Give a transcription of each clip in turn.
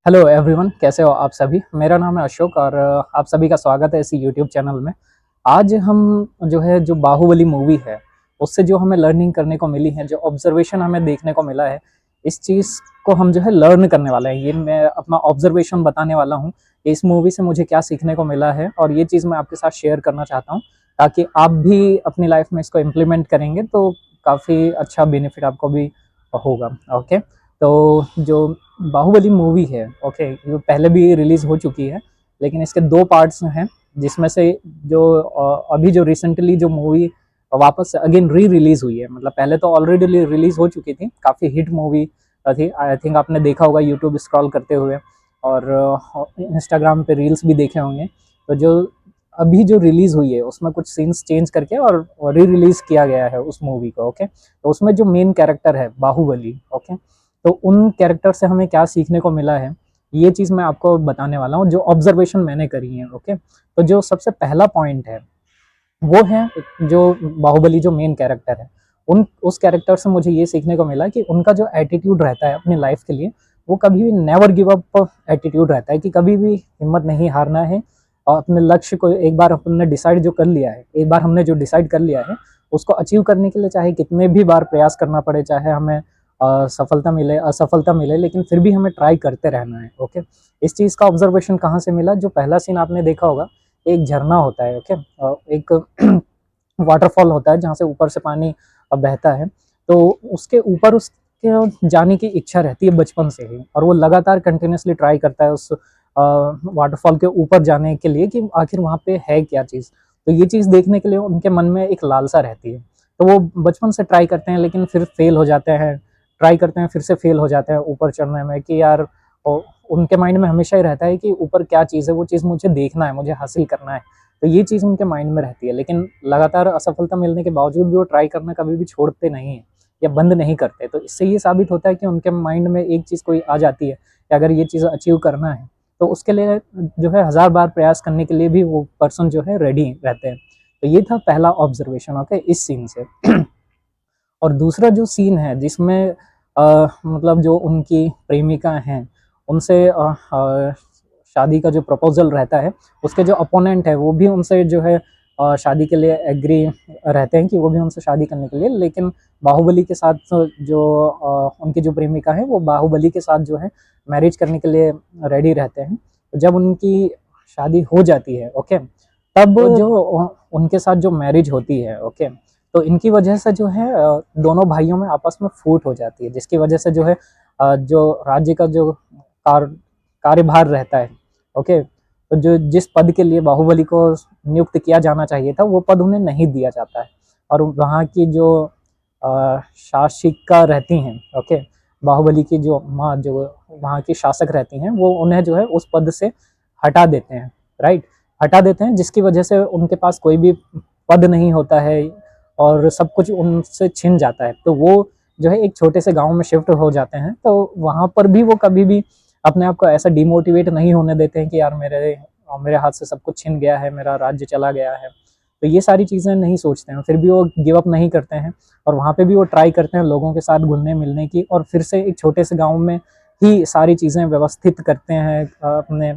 Hello everyone, कैसे हो आप सभी। मेरा नाम है अशोक और आप सभी का स्वागत है इसी यूट्यूब चैनल में। आज हम जो बाहुबली मूवी है उससे जो हमें लर्निंग करने को मिली है, जो ऑब्जर्वेशन हमें देखने को मिला है, इस चीज़ को हम जो है लर्न करने वाले हैं। ये मैं अपना ऑब्जर्वेशन बताने वाला हूँ कि इस मूवी से मुझे क्या सीखने को मिला है, और ये चीज़ मैं आपके साथ शेयर करना चाहता हूँ ताकि आप भी अपनी लाइफ में इसको इम्प्लीमेंट करेंगे तो काफ़ी अच्छा बेनिफिट आपको भी होगा। ओके, तो जो बाहुबली मूवी है, ओके, ये पहले भी रिलीज हो चुकी है, लेकिन इसके दो पार्ट्स हैं, जिसमें से जो अभी जो रिसेंटली जो मूवी वापस से अगेन री रिलीज हुई है। मतलब पहले तो ऑलरेडी रिलीज हो चुकी थी, काफ़ी हिट मूवी थी। आई थिंक आपने देखा होगा यूट्यूब स्क्रॉल करते हुए, और इंस्टाग्राम पे रील्स भी देखे होंगे। तो जो अभी जो रिलीज हुई है उसमें कुछ सीन्स चेंज करके और री रिलीज किया गया है उस मूवी को। ओके, तो उसमें जो मेन कैरेक्टर है बाहुबली, ओके, तो उन कैरेक्टर से हमें क्या सीखने को मिला है, ये चीज़ मैं आपको बताने वाला हूँ, जो ऑब्जर्वेशन मैंने करी है। ओके, तो जो सबसे पहला पॉइंट है वो है, जो बाहुबली जो मेन कैरेक्टर है, उन उस कैरेक्टर से मुझे ये सीखने को मिला कि उनका जो एटीट्यूड रहता है अपनी लाइफ के लिए, वो कभी भी नेवर गिव अप एटीट्यूड रहता है, कि कभी भी हिम्मत नहीं हारना है। और अपने लक्ष्य को एक बार हमने डिसाइड जो कर लिया है, एक बार हमने जो डिसाइड कर लिया है, उसको अचीव करने के लिए चाहे कितने भी बार प्रयास करना पड़े, चाहे हमें सफलता मिले असफलता मिले, लेकिन फिर भी हमें ट्राई करते रहना है। ओके, इस चीज़ का ऑब्जर्वेशन कहाँ से मिला, जो पहला सीन आपने देखा होगा, एक झरना होता है। ओके, एक वाटरफॉल होता है जहाँ से ऊपर से पानी बहता है। तो उसके ऊपर उसके जाने की इच्छा रहती है बचपन से ही, और वो लगातार कंटिन्यूसली ट्राई करता है उस वाटरफॉल के ऊपर जाने के लिए, कि आखिर वहाँ पे है क्या चीज़। तो ये चीज़ देखने के लिए उनके मन में एक लालसा रहती है। तो वो बचपन से ट्राई करते हैं, लेकिन फिर फेल हो जाते हैं, ट्राई करते हैं, फिर से फेल हो जाते हैं ऊपर चढ़ने में, कि यार उनके माइंड में हमेशा ही रहता है कि ऊपर क्या चीज़ है, वो चीज़ मुझे देखना है, मुझे हासिल करना है। तो ये चीज़ उनके माइंड में रहती है, लेकिन लगातार असफलता मिलने के बावजूद भी वो ट्राई करना कभी भी छोड़ते नहीं हैं या बंद नहीं करते। तो इससे ये साबित होता है कि उनके माइंड में एक चीज़ कोई आ जाती है कि अगर ये चीज़ अचीव करना है, तो उसके लिए जो है हज़ार बार प्रयास करने के लिए भी वो पर्सन जो है रेडी रहते हैं। तो ये था पहला ऑब्जर्वेशन, ओके, इस सीन से। और दूसरा जो सीन है जिसमें मतलब जो उनकी प्रेमिका हैं, उनसे शादी का जो प्रपोजल रहता है, उसके जो अपोनेंट है वो भी उनसे जो है शादी के लिए एग्री रहते हैं, कि वो भी उनसे शादी करने के लिए, लेकिन बाहुबली के साथ जो उनकी जो प्रेमिका है वो बाहुबली के साथ जो है मैरिज करने के लिए रेडी रहते हैं। तो जब उनकी शादी हो जाती है, ओके, तब जो उनके साथ जो मैरिज होती है, ओके, तो इनकी वजह से जो है दोनों भाइयों में आपस में फूट हो जाती है, जिसकी वजह से जो है जो राज्य का जो कार्यभार रहता है, ओके, तो जो जिस पद के लिए बाहुबली को नियुक्त किया जाना चाहिए था, वो पद उन्हें नहीं दिया जाता है। और वहाँ की जो शासिका रहती हैं, ओके, बाहुबली की जो माँ, जो वहाँ की शासक रहती हैं, वो उन्हें जो है उस पद से हटा देते हैं। राइट, हटा देते हैं, जिसकी वजह से उनके पास कोई भी पद नहीं होता है और सब कुछ उनसे छिन जाता है। तो वो जो है एक छोटे से गांव में शिफ्ट हो जाते हैं। तो वहाँ पर भी वो कभी भी अपने आप को ऐसा डिमोटिवेट नहीं होने देते हैं कि यार मेरे हाथ से सब कुछ छिन गया है, मेरा राज्य चला गया है। तो ये सारी चीज़ें नहीं सोचते हैं, फिर भी वो गिव अप नहीं करते हैं, और वहाँ पे भी वो ट्राई करते हैं लोगों के साथ घुलने मिलने की, और फिर से एक छोटे से गाँव में ही सारी चीज़ें व्यवस्थित करते हैं। अपने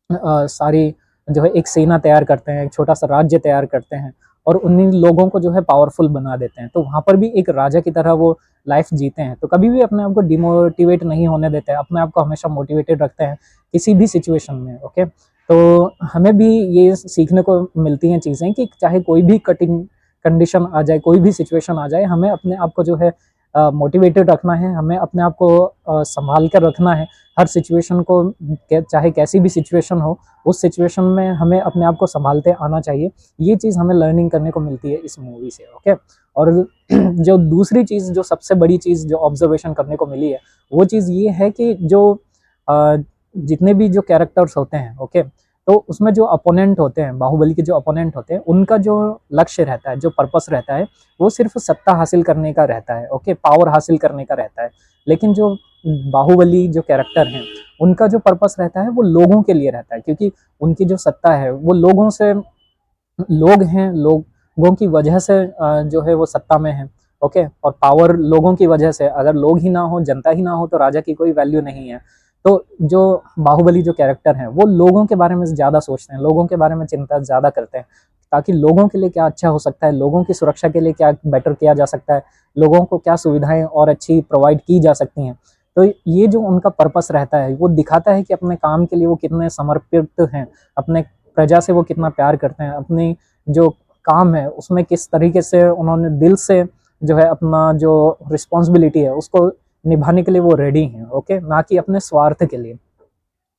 सारी जो है एक सेना तैयार करते हैं, एक छोटा सा राज्य तैयार करते हैं, और उन्हीं लोगों को जो है पावरफुल बना देते हैं। तो वहाँ पर भी एक राजा की तरह वो लाइफ जीते हैं। तो कभी भी अपने आप को डिमोटिवेट नहीं होने देते हैं, अपने आप को हमेशा मोटिवेटेड रखते हैं किसी भी सिचुएशन में। ओके, तो हमें भी ये सीखने को मिलती हैं चीज़ें, कि चाहे कोई भी कठिन कंडीशन आ जाए, कोई भी सिचुएशन आ जाए, हमें अपने आप को जो है मोटिवेटेड रखना है, हमें अपने आप को संभाल कर रखना है। हर सिचुएशन को, चाहे कैसी भी सिचुएशन हो, उस सिचुएशन में हमें अपने आप को संभालते आना चाहिए। ये चीज़ हमें लर्निंग करने को मिलती है इस मूवी से। ओके, और जो दूसरी चीज़, जो सबसे बड़ी चीज़ जो ऑब्जर्वेशन करने को मिली है, वो चीज़ ये है कि जो जितने भी जो कैरेक्टर्स होते हैं, ओके, तो उसमें जो अपोनेंट होते हैं, बाहुबली के जो अपोनेंट होते हैं, उनका जो लक्ष्य रहता है, जो पर्पस रहता है, वो सिर्फ सत्ता हासिल करने का रहता है। ओके, पावर हासिल करने का रहता है। लेकिन जो बाहुबली जो कैरेक्टर हैं, उनका जो पर्पस रहता है वो लोगों के लिए रहता है, क्योंकि उनकी जो सत्ता है वो लोगों से, लोग हैं, लोगों की वजह से जो है वो सत्ता में है। ओके, और पावर लोगों की वजह से, अगर लोग ही ना हो, जनता ही ना हो, तो राजा की कोई वैल्यू नहीं है। तो जो बाहुबली जो कैरेक्टर हैं वो लोगों के बारे में ज़्यादा सोचते हैं, लोगों के बारे में चिंता ज़्यादा करते हैं, ताकि लोगों के लिए क्या अच्छा हो सकता है, लोगों की सुरक्षा के लिए क्या बेटर किया जा सकता है, लोगों को क्या सुविधाएं और अच्छी प्रोवाइड की जा सकती हैं। तो ये जो उनका पर्पस रहता है वो दिखाता है कि अपने काम के लिए वो कितने समर्पित हैं, अपने प्रजा से वो कितना प्यार करते हैं, अपनी जो काम है उसमें किस तरीके से उन्होंने दिल से जो है अपना जो रिस्पॉन्सिबिलिटी है उसको निभाने के लिए वो रेडी हैं, ओके, ना कि अपने स्वार्थ के लिए।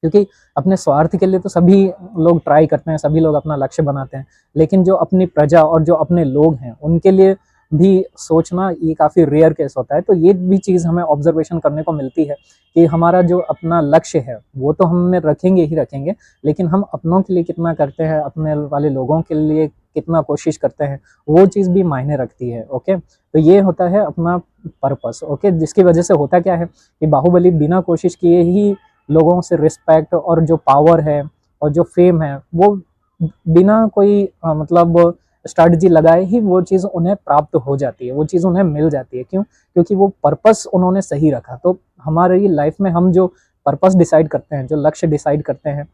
क्योंकि अपने स्वार्थ के लिए तो सभी लोग ट्राई करते हैं, सभी लोग अपना लक्ष्य बनाते हैं, लेकिन जो अपनी प्रजा और जो अपने लोग हैं उनके लिए भी सोचना ये काफ़ी रेयर केस होता है। तो ये भी चीज़ हमें ऑब्जर्वेशन करने को मिलती है कि हमारा जो अपना लक्ष्य है वो तो हमें रखेंगे ही रखेंगे, लेकिन हम अपनों के लिए कितना करते हैं, अपने वाले लोगों के लिए कितना कोशिश करते हैं, वो चीज़ भी मायने रखती है, ओके। तो ये होता है अपना पर्पस, ओके, जिसकी वजह से होता क्या है कि बाहुबली बिना कोशिश किए ही लोगों से रिस्पेक्ट और जो पावर है और जो फेम है वो बिना कोई मतलब स्ट्रैटेजी लगाए ही वो चीज़ उन्हें प्राप्त हो जाती है, वो चीज़ उन्हें मिल जाती है। क्यों? क्योंकि वो पर्पस उन्होंने सही रखा। तो हमारी लाइफ में हम जो पर्पस डिसाइड करते हैं, जो लक्ष्य डिसाइड करते हैं,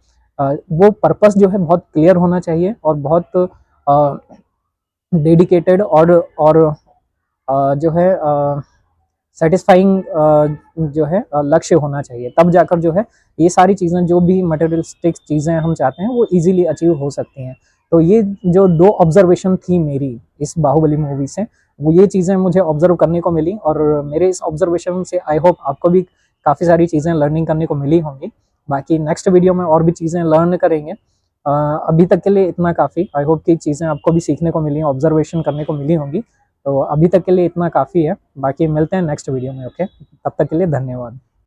वो पर्पस जो है बहुत क्लियर होना चाहिए और बहुत डेडिकेटेड और जो है सेटिस्फाइंग जो है लक्ष्य होना चाहिए। तब जाकर जो है ये सारी चीज़ें, जो भी मटेरियलिस्टिक चीज़ें हम चाहते हैं वो इजीली अचीव हो सकती हैं। तो ये जो 2 ऑब्जर्वेशन थी मेरी इस बाहुबली मूवी से, वो ये चीज़ें मुझे ऑब्जर्व करने को मिली और मेरे इस ऑब्जर्वेशन से आई होप आपको भी काफ़ी सारी चीज़ें लर्निंग करने को मिली होंगी। बाकी नेक्स्ट वीडियो में और भी चीज़ें लर्न करेंगे। अभी तक के लिए इतना काफ़ी, आई होप कि चीज़ें आपको भी सीखने को मिली, ऑब्जर्वेशन करने को मिली होंगी। तो अभी तक के लिए इतना काफ़ी है, बाकी मिलते हैं नेक्स्ट वीडियो में, ओके। तब तक के लिए धन्यवाद।